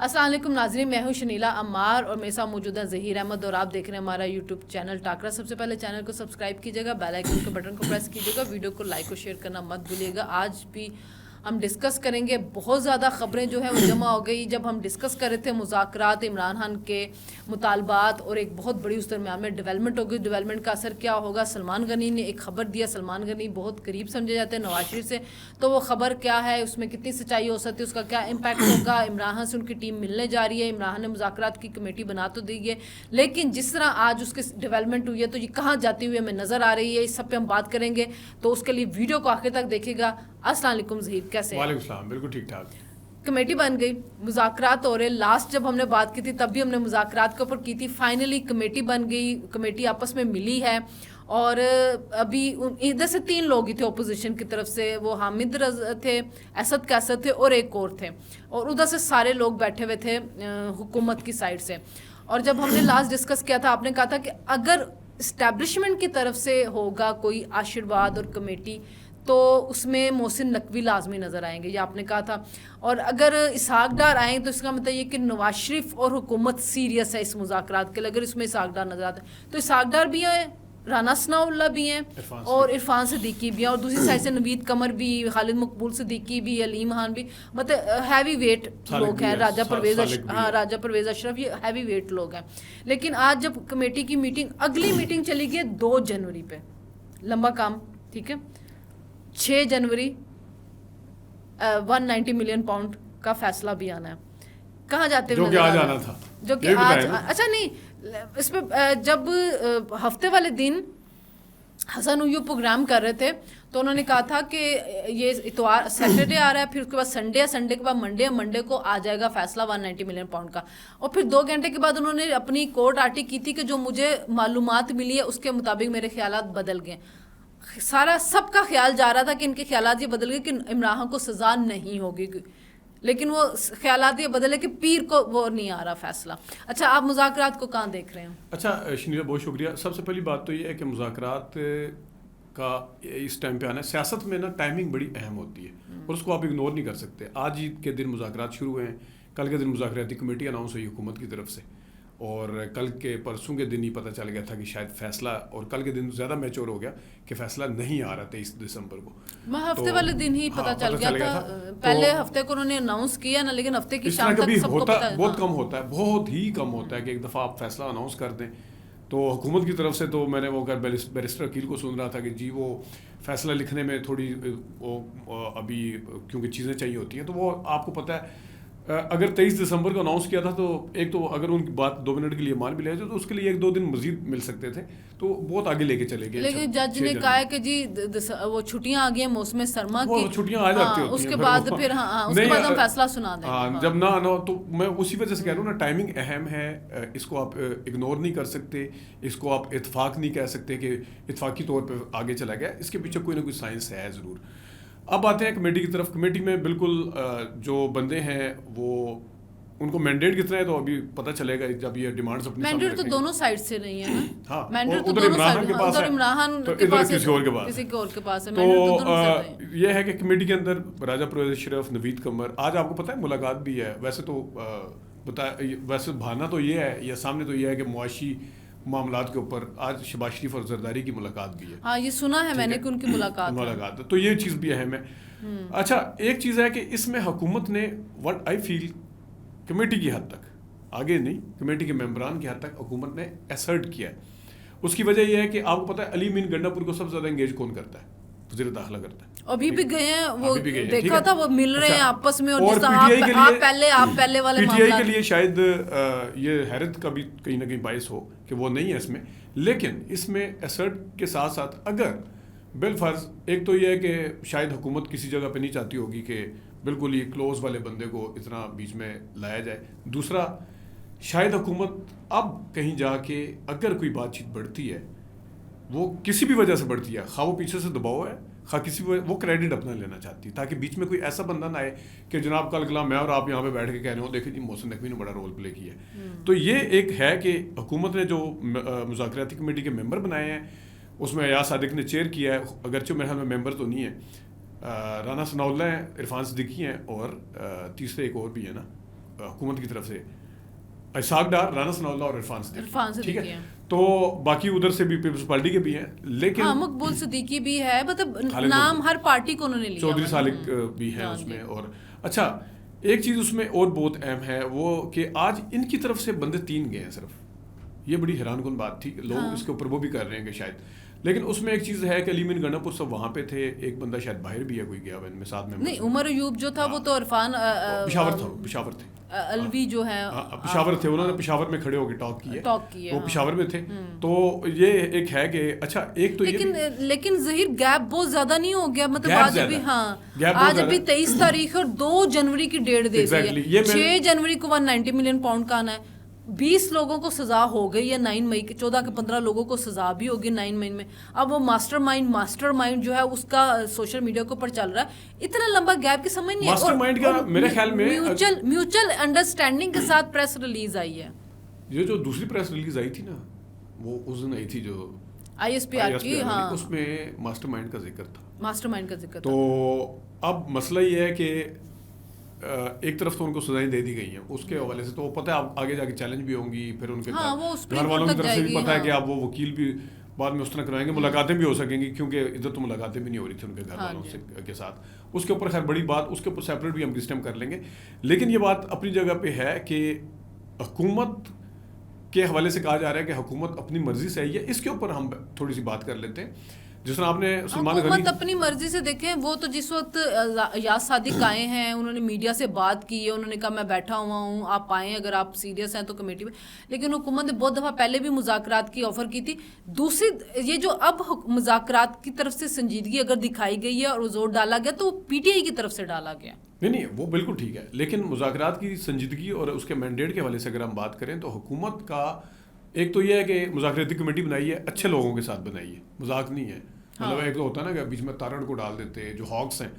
السلام علیکم ناظرین، میں ہوں شنیلا عمار اور میرے ساتھ موجود ہے ظہیر احمد اور آپ دیکھ رہے ہیں ہمارا یوٹیوب چینل ٹاکرا. سب سے پہلے چینل کو سبسکرائب کیجیے گا، بیل آئیکن کے بٹن کو پریس کیجیے گا، ویڈیو کو لائک اور شیئر کرنا مت بھولیے گا. آج بھی ہم ڈسکس کریں گے، بہت زیادہ خبریں جو ہیں وہ جمع ہو گئی. جب ہم ڈسکس کر رہے تھے مذاکرات، عمران خان کے مطالبات اور ایک بہت بڑی اس درمیان میں ڈیولپمنٹ ہو گئی. ڈیولپمنٹ کا اثر کیا ہوگا؟ سلمان غنی نے ایک خبر دیا. سلمان غنی بہت قریب سمجھے جاتے ہیں نواز شریف سے، تو وہ خبر کیا ہے، اس میں کتنی سچائی ہو سکتی ہے، اس کا کیا امپیکٹ ہوگا؟ عمران خان سے ان کی ٹیم ملنے جا رہی ہے، عمران خان نے مذاکرات کی کمیٹی بنا تو دی ہے، لیکن جس طرح آج اس کے ڈیولپمنٹ ہوئی ہے تو یہ کہاں جاتی ہوئی ہمیں نظر آ رہی ہے. اس سب پہ ہم بات کریں گے، تو اس کے لیے ویڈیو کو آخر تک دیکھے گا. السلام علیکم ظہیر، کیسے ہیں؟ وعلیکم السلام، بالکل ٹھیک ٹھاک. کمیٹی بن گئی، مذاکرات ہو رہے. لاسٹ جب ہم نے بات کی تھی تب بھی ہم نے مذاکرات کے اوپر کی تھی. فائنلی کمیٹی بن گئی، کمیٹی آپس میں ملی ہے. اور ابھی ادھر سے 3 لوگ ہی تھے اپوزیشن کی طرف سے، وہ حامد تھے، اسد کیسر تھے اور ایک اور تھے، اور ادھر سے سارے لوگ بیٹھے ہوئے تھے حکومت کی سائڈ سے. اور جب ہم نے لاسٹ ڈسکس کیا تھا، آپ نے کہا تھا کہ اگر اسٹیبلشمنٹ کی طرف سے ہوگا کوئی آشرواد اور کمیٹی تو اس میں محسن نقوی لازمی نظر آئیں گے، یہ آپ نے کہا تھا. اور اگر اسحاق ڈار آئیں تو اس کا مطلب یہ کہ نواز شریف اور حکومت سیریس ہے اس مذاکرات کے لیے. اگر اس میں اسحاق ڈار نظر آتا ہے تو اسحاق ڈار بھی ہیں، رانا ثناء اللہ بھی ہیں اور عرفان صدیقی بھی ہیں، اور دوسری سائڈ سے نوید قمر بھی، خالد مقبول صدیقی بھی، علیم خان بھی، مطلب ہیوی ویٹ لوگ ہیں. راجہ پرویز اشرف، یہ ہیوی ویٹ لوگ ہیں. لیکن آج جب کمیٹی کی میٹنگ، اگلی میٹنگ چلی گئی 2 جنوری پہ، لمبا کام، ٹھیک ہے. 6 جنوری 190 ملین پاؤنڈ کا فیصلہ بھی آنا ہے. کہاں جاتے ہوئے جو کہ آج آنا تھا، جو کہ آج، اچھا نہیں، اس پہ جب ہفتے والے دن حسن اویو پروگرام کر رہے تھے تو انہوں نے کہا تھا کہ یہ اتوار سیٹرڈے آ رہا ہے، پھر اس کے بعد سنڈے ہے، سنڈے کے بعد منڈے کو آ جائے گا فیصلہ 190 ملین پاؤنڈ کا. اور پھر 2 گھنٹے کے بعد انہوں نے اپنی کورٹ آرٹی کی تھی کہ جو مجھے معلومات ملی ہے اس کے مطابق میرے خیالات بدل گئے. سب کا خیال جا رہا تھا کہ ان کے خیالات یہ بدل گئے کہ عمران خان کو سزا نہیں ہوگی، لیکن وہ خیالات یہ بدلے کہ پیر کو وہ نہیں آ رہا فیصلہ. اچھا، آپ مذاکرات کو کہاں دیکھ رہے ہیں؟ اچھا شنیلا، بہت شکریہ. سب سے پہلی بات تو یہ ہے کہ مذاکرات کا اس ٹائم پہ آنا ہے. سیاست میں نا ٹائمنگ بڑی اہم ہوتی ہے اور اس کو آپ اگنور نہیں کر سکتے. آج ہی کے دن مذاکرات شروع ہوئے ہیں، کل کے دن مذاکراتی کمیٹی اناؤنس ہوئی حکومت کی طرف سے، اور کل کے پرسوں کے دن ہی پتہ چل گیا تھا کہ شاید فیصلہ، اور کل کے دن زیادہ میچور ہو گیا کہ فیصلہ نہیں آ رہا 23 دسمبر کو. ہفتے والے دن ہی پتہ چل گیا تھا. پہلے ہفتے کو انہوں نے اناؤنس کیا نا، لیکن ہفتے کی شام تک سب کو پتہ ہے. بہت کم ہوتا ہے، بہت ہی کم ہوتا ہے کہ ایک دفعہ آپ فیصلہ اناؤنس کر دیں. تو حکومت کی طرف سے تو میں نے وہ بیرسٹر وکیل کو سن رہا تھا کہ جی وہ فیصلہ لکھنے میں تھوڑی وہ ابھی کیونکہ چیزیں چاہیے ہوتی ہیں، تو وہ آپ کو پتہ ہے اگر 23 دسمبر کو اناؤنس کیا تھا تو ایک تو اگر ان کی بات 2 منٹ کے لیے مان بھی لے تو اس کے لیے 1-2 دن مزید مل سکتے تھے، تو بہت آگے لے کے چلے گئے. لیکن جج نے کہا ہے کہ جی وہ چھٹیاں آ گئی ہیں موسم سرما کی، چھٹیاں آ جاتی ہوتی ہیں، اس کے بعد پھر اس کے بعد ہم فیصلہ سنا دیں گے. جب نہ آنا ہو تو میں اسی وجہ سے کہہ رہا ہوں نا، ٹائمنگ اہم ہے. اس کو آپ اگنور نہیں کر سکتے، اس کو آپ اتفاق نہیں کہہ سکتے کہ اتفاقی طور پہ آگے چلا گیا. اس کے پیچھے کوئی نہ کوئی سائنس ہے ضرور. اب آتے ہیں کمیٹی کی طرف. کمیٹی میں بالکل جو بندے ہیں وہ ان کو مینڈیٹ کتنا ہے تو ابھی پتہ چلے گا جب یہ ڈیمانڈز اپنی سامنے مینڈیٹ تو دونوں سائڈ سے نہیں ہے نا. ہاں، مینڈیٹ تو دونوں سائڈ کے پاس ہے، عمران خان کے پاس ہے، کسی اور کے پاس ہے. تو یہ ہے کہ کمیٹی کے اندر راجہ پرویز اشرف، نوید قمر، آج آپ کو پتہ ہے ملاقات بھی ہے. ویسے تو ویسے بہانا تو یہ ہے یا سامنے تو یہ ہے کہ معاشی معاملات کے اوپر آج شہباز شریف اور زرداری کی ملاقات بھی ہے. ہاں، یہ سنا ہے میں نے کہ ان کی ملاقات، تو یہ چیز بھی اہم ہے. اچھا، ایک چیز ہے کہ اس میں حکومت نے وٹ آئی فیل کمیٹی کی حد تک، آگے نہیں، کمیٹی کے ممبران کی حد تک حکومت نے ایسرٹ کیا ہے. اس کی وجہ یہ ہے کہ آپ کو پتہ ہے علی امین گنڈا پور کو سب سے زیادہ انگیج کون کرتا ہے؟ وزیر داخلہ کرتا ہے. ابھی بھی گئے ہیں، وہ دیکھا تھا وہ مل رہے ہیں آپس میں. اور آپ پہلے والے پی ٹی آئی کے لیے شاید یہ حیرت کا بھی کہیں نہ کہیں باعث ہو کہ وہ نہیں ہے اس میں. لیکن اس میں ایسرٹ کے ساتھ ساتھ اگر بالفرض، ایک تو یہ ہے کہ شاید حکومت کسی جگہ پہ نہیں چاہتی ہوگی کہ بالکل ہی کلوز والے بندے کو اتنا بیچ میں لایا جائے. دوسرا، شاید حکومت اب کہیں جا کے اگر کوئی بات چیت بڑھتی ہے، وہ کسی بھی وجہ سے بڑھتی ہے، خواہ وہ پیچھے سے دباؤ ہے، خواہ کسی وہ کریڈٹ اپنا لینا چاہتی ہے، تاکہ بیچ میں کوئی ایسا بندہ نہ آئے کہ جناب کل کلا میں اور آپ یہاں پہ بیٹھ کے کہہ رہے ہو دیکھیں جی محسن نقوی نے بڑا رول پلے کیا ہے. تو یہ ایک ہے کہ حکومت نے جو مذاکراتی کمیٹی کے ممبر بنائے ہیں اس میں ایاز صادق نے چیئر کیا ہے، اگرچہ میرے خیال میں ممبر تو نہیں ہے. رانا ثناء اللہ ہیں، عرفان صدیقی ہیں، اور تیسرے ایک اور بھی ہے نا، حکومت کی طرف سے اسحاق ڈار, رانا ثناء اللہ اور عرفان صدیقی, ٹھیک ہے. تو باقی ادھر سے بھی پیپلز پارٹی کے بھی ہیں, لیکن مقبول صدیقی بھی ہے, مطلب نام ہر پارٹی کو انہوں نے لیا, چودھری سالک بھی ہیں اس میں. اور اچھا ایک چیز اس میں اور بہت اہم ہے وہ کہ آج ان کی طرف سے بندے 3 گئے ہیں صرف. یہ بڑی حیران کن بات تھی, لوگ اس کے اوپر وہ بھی کر رہے ہیں کہ شاید, لیکن اس میں ایک چیز ہے کہ علیم گنڈا پور سب وہاں پہ تھے, ایک بندہ شاید باہر بھی ہے کوئی گیا ہوا ان میں ساتھ میں. نہیں, عمر ایوب جو تھا وہ تو عرفان پشاور تھے, الوی جو ہے پشاور تھے, انہوں نے پشاور میں کھڑے ہو کے ٹاک کی ہے, وہ پشاور میں تھے. تو یہ ایک ہے کہ اچھا ایک تو لیکن ظہیر گیپ بہت زیادہ نہیں ہو گیا, مطلب آج ابھی آج ابھی 23 تاریخ اور 2 جنوری کی ڈیٹ دے دی ہے, 6 جنوری کو 190 ملین پاؤنڈ کا آنا ہے. 20 لوگوں کو سزا ہو گئی ہے 9 مئی کے, 14 کے 15 لوگوں کو سزا بھی ہوگی 9 مئی میں. اب وہ ماسٹر مائنڈ جو ہے اس کا سوشل میڈیا کے اوپر چل رہا ہے. اتنا لمبا گیپ کی سمجھ نہیں ہے. ماسٹر مائنڈ کا میرے خیال میں میوچل انڈرسٹینڈنگ کے ساتھ پریس ریلیز آئی ہے. یہ جو دوسری پریس ریلیز آئی تھی نا, وہ اس دن آئی تھی جو ISPR کی, ہاں, اس میں ماسٹر مائنڈ کا ذکر تھا. ماسٹر مائنڈ کا ذکر. تو اب مسئلہ یہ ہے کہ ایک طرف تو ان کو سزائیں دے دی گئی ہیں اس کے حوالے سے, تو پتہ ہے اب آگے جا کے چیلنج بھی ہوں گی, پھر ان کے گھر والوں کی طرف سے بھی پتہ ہے کہ اب وہ وکیل بھی بعد میں اس طرح کروائیں گے, ملاقاتیں بھی ہو سکیں گی, کیونکہ ادھر تو ملاقاتیں بھی نہیں ہو رہی تھی ان کے گھر والوں کے ساتھ. اس کے اوپر خیر بڑی بات, اس کے اوپر سیپریٹ بھی ہم کس ٹائم کر لیں گے. لیکن یہ بات اپنی جگہ پہ ہے کہ حکومت کے حوالے سے کہا جا رہا ہے کہ حکومت اپنی مرضی سے آئی ہے. اس کے اوپر ہم تھوڑی سی بات کر لیتے ہیں. جس طرح آپ نے سلمان غنی حکومت اپنی مرضی سے دیکھیں, وہ تو جس وقت یاس صادق آئے ہیں انہوں نے میڈیا سے بات کی ہے, انہوں نے کہا میں بیٹھا ہوا ہوں, آپ آئیں اگر آپ سیریس ہیں تو کمیٹی میں. لیکن حکومت نے بہت دفعہ پہلے بھی مذاکرات کی آفر کی تھی. دوسری یہ جو اب مذاکرات کی طرف سے سنجیدگی اگر دکھائی گئی ہے اور زور ڈالا گیا تو وہ PTI کی طرف سے ڈالا گیا. نہیں وہ بالکل ٹھیک ہے, لیکن مذاکرات کی سنجیدگی اور اس کے مینڈیٹ کے حوالے سے اگر ہم بات کریں تو حکومت کا ایک تو یہ ہے کہ مذاکراتی کمیٹی بنائی ہے, اچھے لوگوں کے ساتھ بنائی ہے, مذاق نہیں ہے. مطلب ایک تو ہوتا ہے نا کہ بیچ میں تارڑ کو ڈال دیتے, جو ہاکس ہیں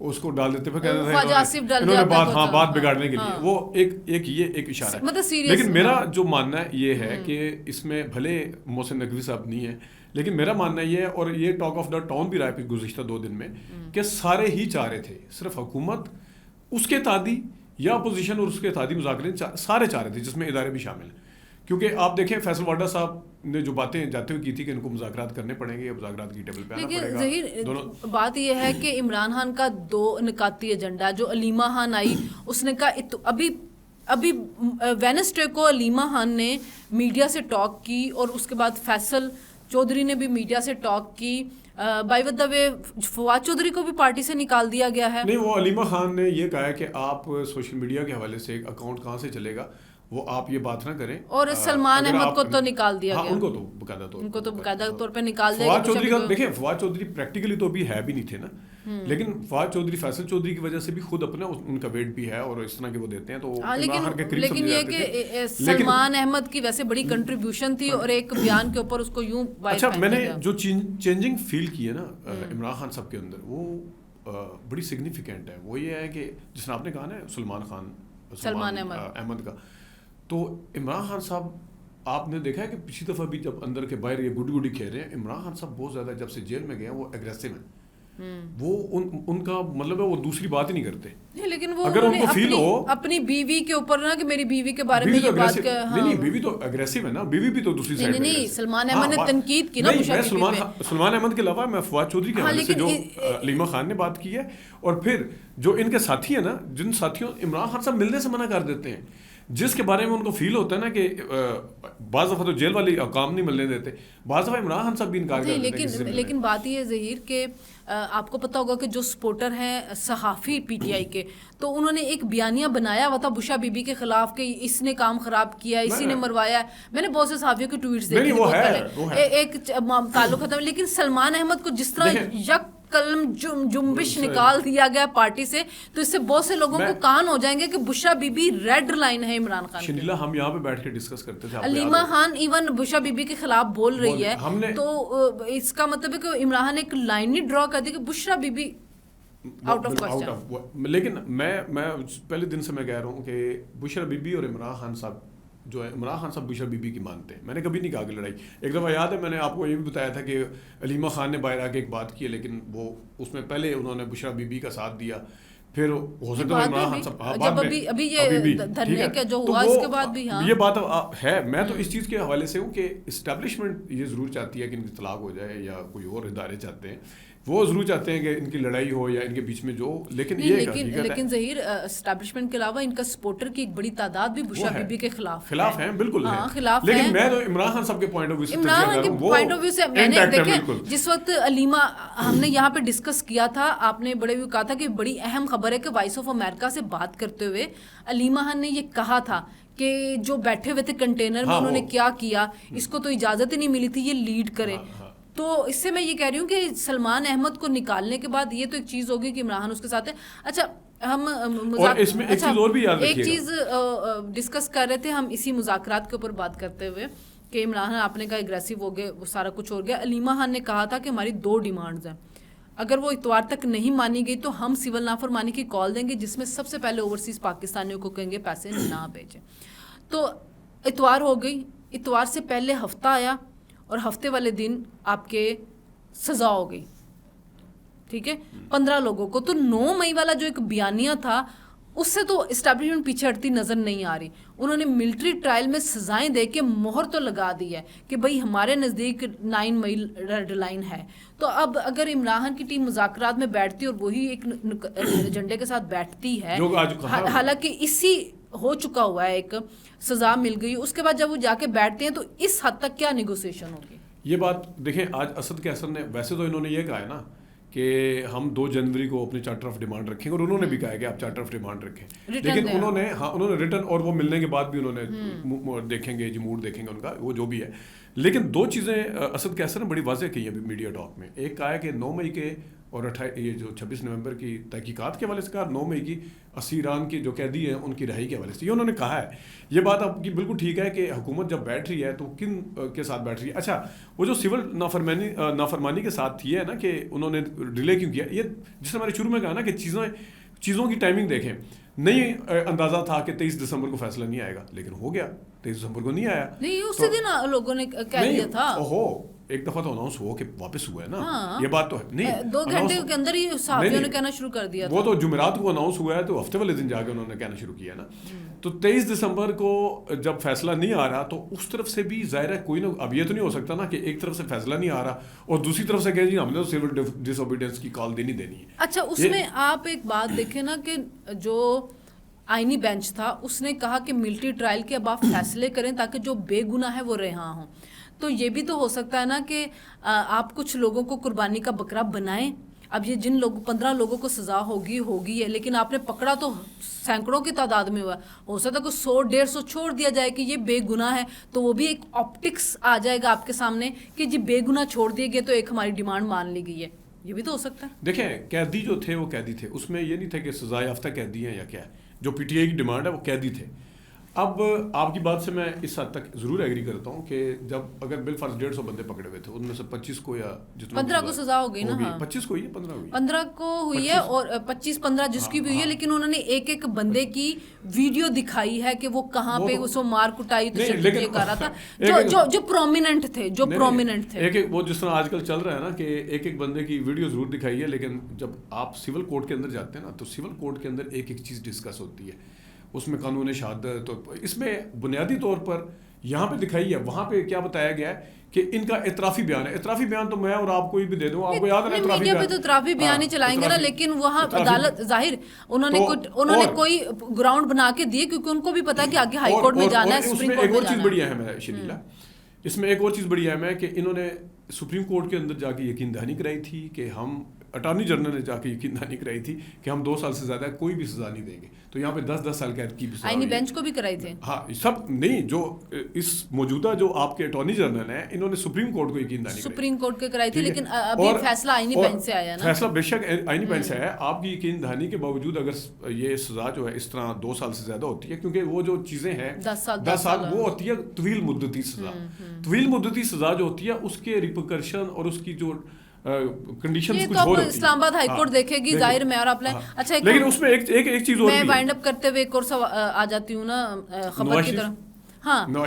اس کو ڈال دیتے, پھر کہتے ہیں انہوں نے بات بگاڑنے کے لیے, وہ ایک یہ ایک اشارہ ہے. لیکن میرا جو ماننا ہے یہ ہے کہ اس میں بھلے محسن نقوی صاحب نہیں ہے, لیکن میرا ماننا یہ ہے, اور یہ ٹاک آف دا ٹاؤن بھی رہا ہے گزشتہ 2 دن میں, کہ سارے ہی چاہ رہے تھے, صرف حکومت, اس کے اتحادی یا اپوزیشن اور اس کے اتحادی مذاکرے سارے چاہ رہے تھے, جس میں ادارے بھی شامل ہیں. کیونکہ آپ دیکھیں فیصل واڈا صاحب نے جو باتیں جاتے ہوئے کی تھی کہ ان کو مذاکرات کرنے پڑیں گے, یا مذاکرات کی ٹیبل پہ آنا پڑے گا. ظہیر بات یہ ہے کہ عمران خان کا 2 نکاتی ایجنڈا, جو علیمہ خان آئی اس نے کہا, ابھی وینسڈے کو علیمہ خان نے میڈیا سے ٹاک کی, اور اس کے بعد فیصل چودھری نے بھی میڈیا سے ٹاک کی. بائی ود دا وے فواد چودھری کو بھی پارٹی سے نکال دیا گیا ہے. نہیں, وہ علیمہ خان نے یہ کہا ہے کہ آپ سوشل میڈیا کے حوالے سے اکاؤنٹ کہاں سے چلے گا, وہ آپ یہ بات نہ کریں. اور سلمان احمد کو تو نکال دیا گیا, ان کو تو باقاعدہ طور پہ نکال دیا. فواد چودھری کا دیکھیں, فواد چودھری پریکٹیکلی تو ابھی ہے بھی نہیں تھے نا, لیکن فواد چودھری فیصل چودھری کی وجہ سے بھی خود اپنا ان کا ویٹ بھی ہے, اور اس طرح کے وہ دیتے ہیں. تو لیکن یہ کہ سلمان احمد کی ویسے بڑی کنٹریبیوشن تھی, اور ایک بیان کے اوپر اس کو یوں. اچھا, میں نے جو چینجنگ فیل کی ہے نا عمران خان صاحب کے اندر, وہ بڑی سگنیفیکینٹ ہے. وہ یہ ہے کہ جس طرح آپ نے کہا نا سلمان احمد کا, تو عمران خان صاحب آپ نے دیکھا ہے کہ پچھلی دفعہ بھی جب اندر کے باہر یہ گڈی کھیل رہے ہیں, عمران خان صاحب بہت زیادہ جب سے جیل میں گئے ہیں وہ ایگریسو ہیں. وہ ان کا مطلب ہے وہ دوسری بات ہی نہیں کرتے. لیکن وہ اگر ان کو فیل ہو اپنی بیوی کے اوپر نا, کہ میری بیوی کے بارے میں یہ بات کہ نہیں, بیوی تو اگریسو ہے نا, بیوی بھی تو دوسری سائڈ نہیں. سلمان احمد نے تنقید کی نا, سلمان احمد کے علاوہ میں فواد چودھری کے حوالے سے جو علیمہ خان نے بات کی ہے, اور پھر جو ان کے ساتھی ہیں نا, جن ساتھیوں عمران خان صاحب ملنے سے منع کر دیتے ہیں, جس کے بارے میں ان کو فیل ہوتا ہے نا کہ بعض دفعہ تو جیل والے کام نہیں ملنے دیتے, بعض دفعہ عمران خان صاحب بھی انکار کر دیتے ہیں. لیکن بات یہ ہے ظہیر کہ آپ کو پتا ہوگا کہ جو سپورٹر ہیں صحافی PTI کے, تو انہوں نے ایک بیانیہ بنایا ہوا تھا بشا بی بی کے خلاف کہ اس نے کام خراب کیا, اسی نے مروایا. میں نے بہت سے صحافیوں کے ٹویٹس دیکھے بہت پہلے, ایک تعلق ختم. لیکن سلمان احمد کو جس طرح یک قلم جنبش نکال دیا گیا پارٹی سے, تو اس سے بہت سے لوگوں کو کان ہو جائیں گے کہ Bushra be be red line ہے عمران خان. شنیلا, ہم یہاں پہ بیٹھ کے ڈسکس کرتے تھے, Alima Khan even Bushra be be کے خلاف بول رہی ہے, تو اس کا مطلب ہے کہ عمران خان نے ایک لائن ہی ڈرا کر دی کہ Bushra Bibi out of question. لیکن میں پہلے دن سے میں کہہ رہا ہوں کہ بشرا بی بی اور عمران خان صاحب جو ہے, عمران خان صاحب بشرا بی بی کی مانتے ہیں. میں نے کبھی نہیں کہا کہ لڑائی. ایک دفعہ یاد ہے میں نے آپ کو یہ بھی بتایا تھا کہ علیمہ خان نے باہر آ کے ایک بات کی ہے, لیکن وہ اس میں پہلے انہوں نے بشرا بی بی کا ساتھ دیا, پھر ہو سکتا ہے عمران خان صاحب جب ابھی یہ دھرنے کا جو ہوا اس کے بعد بھی ہاں یہ بات ہے. میں تو اس چیز کے حوالے سے ہوں کہ اسٹیبلشمنٹ یہ ضرور چاہتی ہے کہ ان کی طلاق ہو جائے یا کوئی اور ادارے چاہتے ہیں, وہ ضرور چاہتے ہیں کہ ان کی لڑائی ہو یا ان کے بیچ میں جو, لیکن ظہیر اسٹیبلشمنٹ کے علاوہ ان کا سپورٹر کی ایک بڑی تعداد بھی بشرا بی بی کے خلاف ہیں, بالکل خلاف. لیکن میں تو عمران خان صاحب کے پوائنٹ آف ویو سے میں نے دیکھیں جس وقت علیمہ ہم نے یہاں پہ ڈسکس کیا تھا, آپ نے بڑے بھی کہا تھا کہ بڑی اہم خبر ہے کہ وائس آف امریکہ سے بات کرتے ہوئے علیمہ خان نے یہ کہا تھا کہ جو بیٹھے ہوئے تھے کنٹینر میں انہوں نے کیا اس کو تو اجازت ہی نہیں ملی تھی یہ لیڈ کرے. تو اس سے میں یہ کہہ رہی ہوں کہ سلمان احمد کو نکالنے کے بعد یہ تو ایک چیز ہوگی کہ عمران خان اس کے ساتھ ہے. اچھا ہم ایک چیز ڈسکس کر رہے تھے ہم اسی مذاکرات کے اوپر بات کرتے ہوئے کہ عمران خان آپ نے کہا اگریسو ہو گئے, وہ سارا کچھ ہو گیا. علیمہ خان نے کہا تھا کہ ہماری 2 ڈیمانڈز ہیں, اگر وہ اتوار تک نہیں مانی گئی تو ہم سول نافرمانی کی کال دیں گے, جس میں سب سے پہلے اوورسیز پاکستانیوں کو کہیں گے پیسے نہ بھیجیں. تو اتوار ہو گئی, اتوار سے پہلے ہفتہ آیا اور ہفتے والے دن آپ کے سزا ہو گئی, ٹھیک ہے 15 لوگوں کو. تو 9 مئی والا جو ایک بیانیہ تھا اس سے تو اسٹیبلشمنٹ پیچھے ہٹتی نظر نہیں آ رہی. انہوں نے ملٹری ٹرائل میں سزائیں دے کے مہر تو لگا دی ہے کہ بھائی ہمارے نزدیک 9 مئی ریڈ لائن ہے. تو اب اگر عمران خان کی ٹیم مذاکرات میں بیٹھتی اور وہی ایک ایجنڈے کے ساتھ بیٹھتی ہے, حالانکہ اسی ہو چکا ہوا ہے, ایک سزا مل گئی, اس کے بعد جب وہ جا کے بیٹھتے ہیں تو اس حد تک کیا نیگوسیشن ہوگی؟ یہ بات دیکھیں, آج اسد قیصر نے ویسے تو انہوں نے یہ کہا ہے نا کہ ہم 2 جنوری کو اپنے چارٹر آف ڈیمانڈ رکھیں گے, اور انہوں نے بھی کہا ہے کہ آپ چارٹر آف ڈیمانڈ رکھیں, لیکن انہوں نے ریٹرن, اور وہ ملنے کے بعد بھی انہوں نے دیکھیں گے, موڈ دیکھیں گے ان کا, وہ جو بھی ہے. لیکن 2 چیزیں اسد قیصر نے بڑی واضح کی ہیں ابھی میڈیا ٹاک میں. ایک کہا ہے کہ 9 مئی کے اور یہ جو 26 نومبر کی تحقیقات کے حوالے سے کہا, 9 مئی کی اسیران کی جو قیدی ہیں ان کی رہائی کے حوالے سے یہ انہوں نے کہا ہے. یہ بات آپ کی بالکل ٹھیک ہے کہ حکومت جب بیٹھ رہی ہے تو کن کے ساتھ بیٹھ رہی ہے. اچھا وہ جو سول نافرمانی کے ساتھ تھی ہے نا کہ انہوں نے ڈیلے کیوں کیا, یہ جس نے میں نے شروع میں کہا نا کہ چیزوں کی ٹائمنگ دیکھیں. نہیں اندازہ تھا کہ 23 دسمبر کو فیصلہ نہیں آئے گا, لیکن ہو گیا, 23 دسمبر کو نہیں آیا. نہیں اسی دن لوگوں نے کہہ دیا تھا, ایک دفعہ تو اناؤنس ہوا کہ واپس ہوا ہے نا, یہ بات تو ہے نہیں, 2 گھنٹے کے اندر ہی صحافیوں نے کہنا شروع کر دیا. وہ تو جمعرات کو اناؤنس ہوا ہے, تو ہفتے والے دن جا کے انہوں نے کہنا شروع کیا نا. تو 23 دسمبر کو جب فیصلہ نہیں آ رہا تو اس طرف سے بھی ظاہر ہے کوئی نہ, اب یہ تو نہیں ہو سکتا نا کہ ایک طرف سے فیصلہ نہیں آ رہا اور دوسری طرف سے کہیں جی ہم نے تو سول ڈس اوبیڈینس کی کال دینی ہے. اچھا اس میں آپ ایک بات دیکھیں نا کہ جو آئینی بینچ تھا اس نے کہا کہ ملٹری ٹرائل کے اب آپ فیصلے کریں تاکہ جو بے گناہ ہے وہ رہا ہوں. تو یہ بھی تو ہو سکتا ہے نا کہ آپ کچھ لوگوں کو قربانی کا بکرا بنائیں. اب یہ جن 15 لوگوں کو سزا ہوگی ہے, لیکن آپ نے پکڑا تو سینکڑوں کی تعداد میں ہوا, ہو سکتا ہے کہ 100-150 چھوڑ دیا جائے کہ یہ بے گناہ ہے, تو وہ بھی ایک آپٹکس آ جائے گا آپ کے سامنے کہ جی بے گناہ چھوڑ دیے گئے تو ایک ہماری ڈیمانڈ مان لی گئی ہے. یہ بھی تو ہو سکتا ہے. دیکھیں قیدی جو تھے وہ قیدی تھے, اس میں یہ نہیں تھا کہ سزا یافتہ قیدی ہیں یا کیا ہے. جو پی ٹی آئی کی ڈیمانڈ ہے وہ قیدی تھے. اب آپ کی بات سے میں اس حد تک ضرور ایگری کرتا ہوں کہ جب اگر بالفرض 150 بندے پکڑے ہوئے تھے, ان میں سے 25 کو یا جتنا 15 کو سزا ہو گئی نا, 25 کو ہوئی ہے, 15 کو ہوئی ہے, اور 25-15 جس کی بھی ہوئی ہے, لیکن انہوں نے ایک بندے کی ویڈیو دکھائی ہے کہ وہ کہاں پہ اس کو مار کٹائی تشدد کر رہا تھا, جو پرومیننٹ تھے, ایک وہ جس طرح آج کل چل رہا ہے نا کہ ایک بندے کی ویڈیو ضرور دکھائی ہے, لیکن جب آپ سول کوڈ کے اندر جاتے ہیں نا تو سول کوڈ کے اندر ایک چیز ڈسکس ہوتی ہے, اس میں قانون شہادت, اور اس میں بنیادی طور پر یہاں پہ دکھائی ہے, وہاں پہ کیا بتایا گیا ہے کہ ان کا اعترافی بیان ہے. اعترافی بیان تو میں اور آپ کو بھی دے دوں, آپ کو یاد ہے اعترافی بیان ہی چلائیں گے نا, لیکن وہاں عدالت ظاہر انہوں نے کوئی گراؤنڈ بنا کے دیے کیونکہ ان کو بھی پتا ہے کہ آگے ہائی کورٹ میں جانا ہے, سپریم کورٹ میں جانا ہے. ایک اور چیز بڑی اہم ہے شلیلا, اس میں ایک اور چیز بڑی اہم ہے کہ انہوں نے سپریم کورٹ کے اندر جا کے یقین دہانی کرائی تھی کہ ہم, اٹارنی جنرل نے جا کے یقین دہانی کرائی تھی کہ ہم 2 سال سے زیادہ کوئی بھی سزا نہیں دیں گے. تو یہاں پہ 10 سال قید کی بھی آئینی بینچ کو بھی کرائی تھی. ہاں سب نہیں, جو اس موجودہ جو آپ کے اٹارنی جنرل ہیں انہوں نے سپریم کورٹ کو یقین دہانی سپریم کورٹ کے کرائی تھی, لیکن ابھی فیصلہ آئینی بینچ سے آیا نا. فیصلہ بے شک آئینی بینچ سے آیا. آپ کی یقین دہانی کے باوجود اگر یہ سزا جو ہے اس طرح 2 سال سے زیادہ ہوتی ہے, کیونکہ وہ جو چیزیں ہیں 10 سال وہ ہوتی ہے طویل مدتی سزا. طویل مدتی سزا جو ہوتی ہے اس کے ریپرکشن اور اس کی جو کنڈیشنز کچھ اور ہوتی ہیں. اسلام آباد ہائی کورٹ دیکھے گی ظاہر میں, اور آپ نے اچھا لیکن اس میں ایک چیز اور میں وائنڈ اپ کرتے ہوئے ایک اور آ جاتی ہوں نا خبر کی طرف. ہاں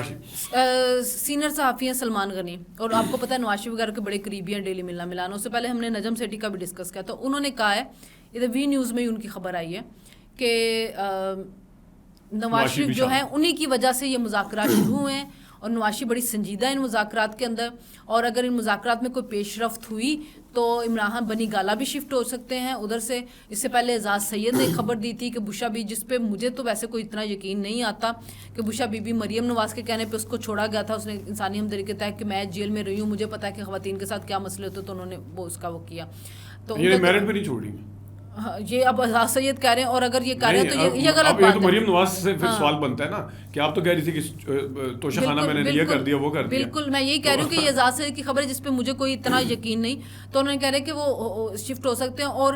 سینئر صحافی ہیں سلمان غنی, اور آپ کو پتہ ہے نواز شریف وغیرہ کے بڑے قریبی ہیں, ڈیلی ملنا ملانا. اس سے پہلے ہم نے نجم سیٹھی کا بھی ڈسکس کیا, تو انہوں نے کہا ہے ادھر وی نیوز میں ہی ان کی خبر آئی ہے کہ نواز شریف جو ہیں انہی کی وجہ سے یہ مذاکرات شروع ہوئے ہیں، اور نواز شریف بڑی سنجیدہ ان مذاکرات کے اندر، اور اگر ان مذاکرات میں کوئی پیش رفت ہوئی تو عمران خان بنی گالا بھی شفٹ ہو سکتے ہیں ادھر سے۔ اس سے پہلے اعزاز سید نے خبر دی تھی کہ بشا بی، جس پہ مجھے تو ویسے کوئی اتنا یقین نہیں آتا، کہ بشا بی بی مریم نواز کے کہنے پہ اس کو چھوڑا گیا تھا، اس نے انسانی ہمدردی کے تحت کہ میں جیل میں رہی ہوں، مجھے پتا ہے کہ خواتین کے ساتھ کیا مسئلے ہوتے، تو انہوں نے وہ اس کا وہ کیا، تو یہ میرٹ پہ نہیں چھوڑی، یہ اب اعزاز سید کہہ رہے ہیں، اور اگر یہ کہہ رہے ہیں تو یہ غلط بات ہے۔ تو مریم نواز سے پھر سوال بنتا ہے نا کہ آپ تو کہہ رہی تھی کہ توشہ خانہ میں نے یہ کر دیا وہ کر دیا۔ بالکل میں یہی کہہ رہی ہوں کہ یہ اعزاز سید کی خبر ہے جس پہ مجھے کوئی اتنا یقین نہیں، تو انہوں نے کہہ رہے کہ وہ شفٹ ہو سکتے ہیں، اور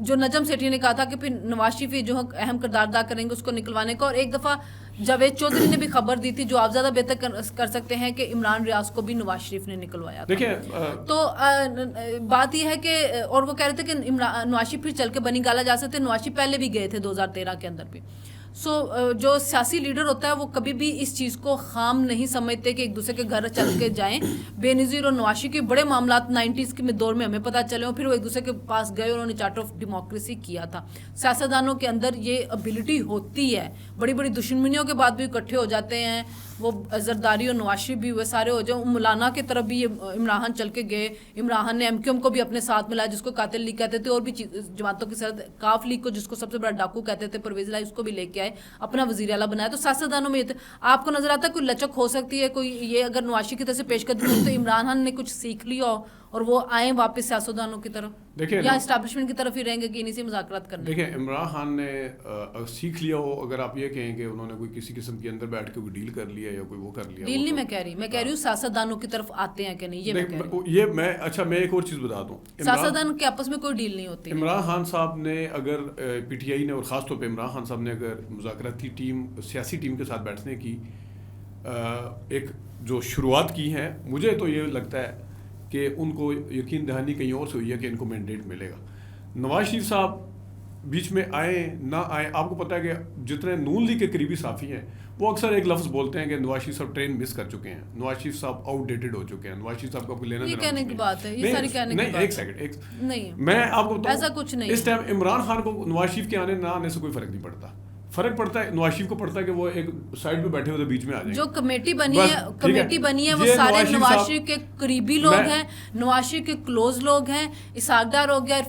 جو نجم سیٹھی نے کہا تھا کہ پھر نواز شریف جو اہم کردار ادا کریں گے اس کو نکلوانے کا، اور ایک دفعہ جاوید چودھری نے بھی خبر دی تھی جو آپ زیادہ بہتر کر سکتے ہیں کہ عمران ریاض کو بھی نواز شریف نے نکلوایا تھا۔ دیکھیں تو بات یہ ہے کہ، اور وہ کہہ رہے تھے کہ نواز شریف پھر چل کے بنی گالا جا سکتے، نواز شریف پہلے بھی گئے تھے 2013 کے اندر بھی۔ جو سیاسی لیڈر ہوتا ہے وہ کبھی بھی اس چیز کو خام نہیں سمجھتے کہ ایک دوسرے کے گھر چل کے جائیں۔ بے نظیر اور نواز شریف کے بڑے معاملات 90s کے دور میں ہمیں پتہ چلے، اور پھر وہ ایک دوسرے کے پاس گئے اور انہوں نے چارٹر آف ڈیموکریسی کیا تھا۔ سیاستدانوں کے اندر یہ ابیلٹی ہوتی ہے، بڑی بڑی دشمنیوں کے بعد بھی اکٹھے ہو جاتے ہیں، وہ زرداری اور نواز شریف بھی ہوئے سارے ہو جائیں۔ مولانا کی طرف بھی یہ عمران خان چل کے گئے، عمران خان نے ایم کیو ایم کو بھی اپنے ساتھ ملایا جس کو قاتل لیگ کہتے تھے، اور بھی جماعتوں کے ساتھ کاف لیگ کو جس کو سب سے بڑا ڈاکو کہتے تھے پرویز الہی، اس کو بھی لے کے آئے، اپنا وزیر اعلیٰ بنایا۔ تو سیاستدانوں میں آپ کو نظر آتا ہے کوئی لچک ہو سکتی ہے، کوئی یہ اگر نواز شریف کی طرف سے پیش قدمی ہوئی تو عمران خان نے کچھ سیکھ لیا ہو اور وہ آئیں واپس سیاستدانوں کی طرف، یا اسٹیبلشمنٹ کی طرف ہی رہیں گے کہ انہیں سے مذاکرات کرنا۔ دیکھیں عمران خان نے سیکھ لیا ہو، اگر آپ یہ کہیں کہ انہوں نے کوئی کسی قسم کے اندر بیٹھ کے کوئی ڈیل کر لیا یا کوئی وہ کر لیا، ڈیل نہیں میں کہہ رہی ہوں سیاستدانوں کی طرف آتے ہیں کہ نہیں، یہ میں اچھا میں ایک اور چیز بتا دوں، سیاستدان کے آپس میں کوئی ڈیل نہیں ہوتی۔ عمران خان صاحب نے اگر پی ٹی آئی نے، اور خاص طور پہ عمران خان صاحب نے اگر مذاکراتی ٹیم، سیاسی ٹیم کے ساتھ بیٹھنے کی ایک جو شروعات کی ہیں، مجھے تو یہ لگتا ہے کہ ان کو یقین دہانی کہیں اور سے ہوئی ہے کہ ان کو مینڈیٹ ملے گا۔ نواز شریف صاحب بیچ میں آئیں نہ آئیں، آپ کو پتہ ہے کہ جتنے نون لیگ کے قریبی صحافی ہیں وہ اکثر ایک لفظ بولتے ہیں کہ نواز شریف صاحب ٹرین مس کر چکے ہیں، نواز شریف صاحب آؤٹ ڈیٹڈ ہو چکے ہیں، نواز شریف صاحب کا کوئی لینا دینا کہنے کی بات ہے، یہ ساری کہنے کی بات ہے۔ ایک سیکنڈ، نہیں میں آپ کو بتاؤں ایسا کچھ نہیں، اس ٹائم عمران خان کو نواز شریف کے آنے نہ آنے سے کوئی فرق نہیں پڑتا، فرق پڑتا ہے نواز شریف کو پڑتا ہے کہ وہ ایک سائڈ پہ بیٹھے ہوئے بیچ میں آ جائیں۔ جو کمیٹی بنی ہے وہ سارے نواز شریف کے قریبی لوگ ہیں، نواز شریف کے کلوز لوگ ہیں، اسحاق ڈار ہو گیا،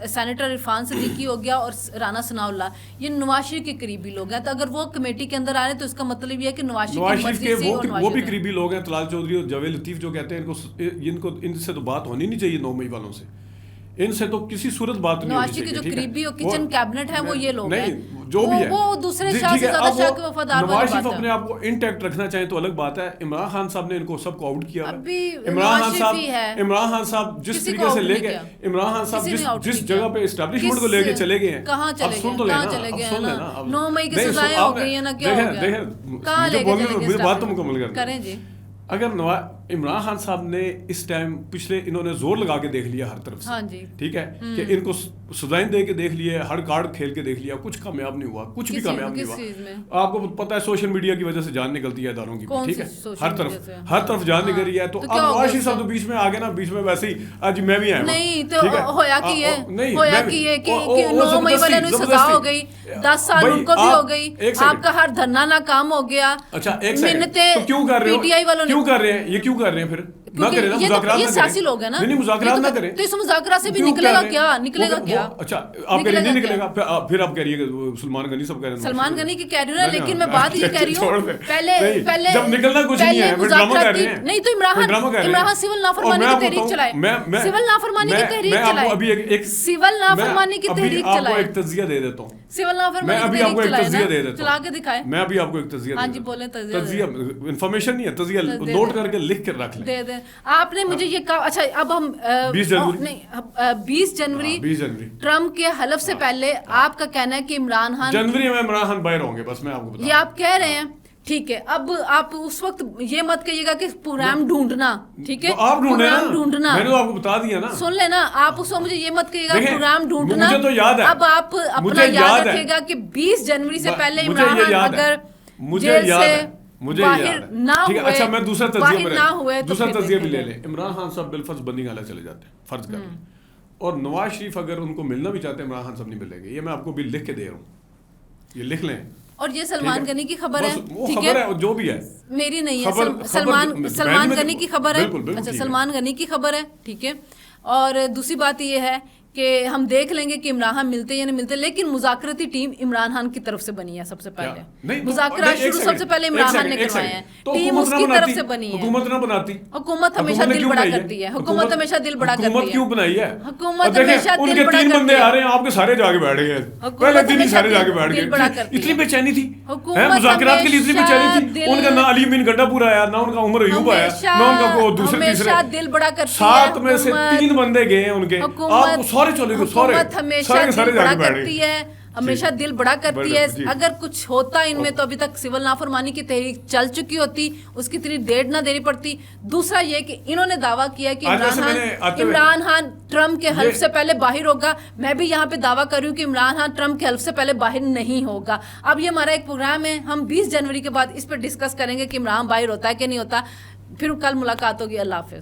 سینیٹر عرفان صدیقی ہو گیا، اور رانا ثناء اللہ، یہ نواز شریف کے قریبی لوگ ہیں۔ تو اگر وہ کمیٹی کے اندر آ رہے ہیں تو اس کا مطلب یہ ہے کہ نواز شریف کے وہ بھی قریبی لوگ ہیں، طلال چودھری اور جاوید لطیف جو کہتے ہیں ان سے تو بات ہونی نہیں چاہیے 9 مئی والوں سے، ان سے تو کسی صورت بات نہیں ہونی چاہیے۔ نواز شریف کے جو قریبی اور کچن کیبنٹ ہے وہ یہ لوگ ہیں، جو بھی ہے وہ دوسرے شاہ سے زیادہ شاہ کے وفادار والی بات ہے۔ نواز شریف اپنے آپ کو انٹیکٹ رکھنا چاہیں تو الگ بات ہے، عمران خان صاحب نے ان کو سب کو آؤٹ کیا ہے۔ عمران خان صاحب جس طریقے سے لے کے، عمران خان صاحب جس جگہ پہ اسٹیبلشمنٹ کو لے کے چلے گئے ہیں، کہاں چلے گئے، 9 مئی کی سزائیں ہو گئی ہیں نا، کیا ہو گیا، کہاں لے کے چلے گئے، بات تو مکمل کریں جی۔ اگر عمران خان صاحب نے اس ٹائم پچھلے انہوں نے زور لگا کے دیکھ لیا ہر طرف سے، ٹھیک ہے کہ ان کو سزائیں دے کے دیکھ لیے، ہر کارڈ کھیل کے دیکھ لیا، کچھ کامیاب نہیں ہوا، کچھ بھی کامیاب نہیں ہوا۔ آپ کو پتہ ہے سوشل میڈیا کی وجہ سے جان نکلتی ہے اداروں کی، ٹھیک ہے، ہر طرف جان نکل رہی ہے۔ تو اب نواز شریف صاحب تو بیچ میں آ گئے نا، بیچ میں ویسے ہی آج میں بھی آیا نہیں تو ہویا کی ہے کہ 9 مئی والے نے سزا ہو گئی، 10 سال ان کو بھی ہو گئی، آپ کا ہر دھرنا ناکام ہو گیا۔ اچھا ایک سیکنڈ، کیوں کر رہے ہیں، کیوں کر رہے ہیں یہ، کیوں کر رہے ہیں پھر نہ کریں نا، مذاکرات یہ سیاسی لوگ ہیں نا، نہیں مذاکرات نہ کریں تو اس مذاکرات سے بھی نکلے گا کیا، نکلے گا کیا؟ اچھا آپ کہہ رہے نہیں نکلے گا، پھر آپ کہہ رہی ہے کہ سلمان غنی سب کہہ رہے ہیں، سلمان غنی کی کہہ رہی ہوں، لیکن میں بات یہ کہہ رہی ہوں پہلے جب نکلنا کچھ نہیں ہے پھر ڈرامہ کر رہے ہیں، نہیں تو عمران خان سول نافرمانی کی تحریک چلائے، سول نافرمانی کی تحریک چلائے، سول نافرمانی کی تحریک چلائے۔ میں آپ کو ایک تجزیہ دے دیتا ہوں، سول نافرمانی کی تحریک چلائے، چلا کے دکھائے، میں ابھی آپ کو ایک تجزیہ، ہاں جی بولیں، تجزیہ انفارمیشن نہیں ہے، تجزیہ نوٹ کر کے لکھ کر رکھ لیں۔ دے دیں آپ نے مجھے یہ کہا۔ اچھا اب ہم 20 جنوری ٹرمپ کے حلف سے پہلے آپ کا کہنا ہے کہ عمران خان جنوری میں عمران خان باہر ہوں گے، بس میں آپ کو بتا، یہ آپ کہہ رہے ہیں، ٹھیک ہے۔ اب آپ اس وقت یہ مت کہیے گا کہ پروگرام ڈھونڈنا، ٹھیک ہے، آپ پروگرام ڈھونڈنا، میں نے تو آپ کو بتا دیا نا، سن لینا آپ اس وقت مجھے یہ مت کہیے گا پروگرام ڈھونڈنا۔ مجھے تو یاد ہے، اب آپ اپنا یاد رکھے گا کہ 20 جنوری سے پہلے عمران خان اگر جیل سے باہر نہ ہوئے، اچھا میں دوسرا تجزیہ بھی لے لیں، عمران خان صاحب بالفرض بنی گالا چلے جاتے ہیں، فرض کر لیں اور نواز شریف اگر ان کو ملنا بھی چاہتے ہیں عمران خان صاحب نہیں ملیں گے. یہ میں آپ کو بھی لکھ کے دے رہا ہوں, یہ لکھ لیں. اور یہ سلمان غنی کی خبر ہے, وہ خبر ہے جو بھی ہے, میری نہیں ہے, سلمان غنی کی خبر ہے. اچھا سلمان غنی کی خبر ہے, ٹھیک ہے. اور دوسری بات یہ ہے کہ ہم دیکھ لیں گے کہ عمران خان ملتے یا نہیں ملتے, لیکن مذاکراتی ٹیم عمران خان کی طرف سے بنی ہے. سب سے پہلے مذاکرات شروع سب سے پہلے عمران خان نے کروائے ہیں, ٹیم اس کی طرف سے بنی ہے. حکومت نہ بناتی, حکومت ہمیشہ دل بڑا کرتی ہے, حکومت ہمیشہ دل بڑا کرتی ہے. حکومت کیوں بنائی ہے؟ حکومت ہمیشہ ان دل کے بڑا 3 بندے کرتی آ ہے. رہے ہیں, آپ کے سارے جا کے بیٹھ گئے, پہلے دن ہی سارے جا کے بیٹھ گئے. اتنی بے چینی تھی مذاکرات کے لیے, اتنی بے چینی تھی. ان کا نہ علی امین گڈھا پورا آیا, نہ ان کا عمر ایوب آیا, نہ ان کا کوئی دوسرے تیسرے. دل بڑا کرتی ہے 7 میں سے 3 بندے گئے ہیں ان کے, آپ سارے چلے گئے, حکومت ہمیشہ دل بڑا کرتی ہے, ہمیشہ دل بڑا کرتی ہے. اگر کچھ ہوتا ان میں تو ابھی تک سول نافرمانی کی تحریک چل چکی ہوتی, اس کی اتنی ڈیٹ نہ دینی پڑتی. دوسرا یہ کہ انہوں نے دعویٰ کیا کہ عمران خان ٹرمپ کے حلف سے پہلے باہر ہوگا. میں بھی یہاں پہ دعویٰ کر رہی ہوں کہ عمران خان ٹرمپ کے حلف سے پہلے باہر نہیں ہوگا. اب یہ ہمارا ایک پروگرام ہے, ہم 20 جنوری کے بعد اس پہ ڈسکس کریں گے کہ عمران باہر ہوتا ہے کہ نہیں ہوتا. پھر کل ملاقات ہوگی. اللہ حافظ.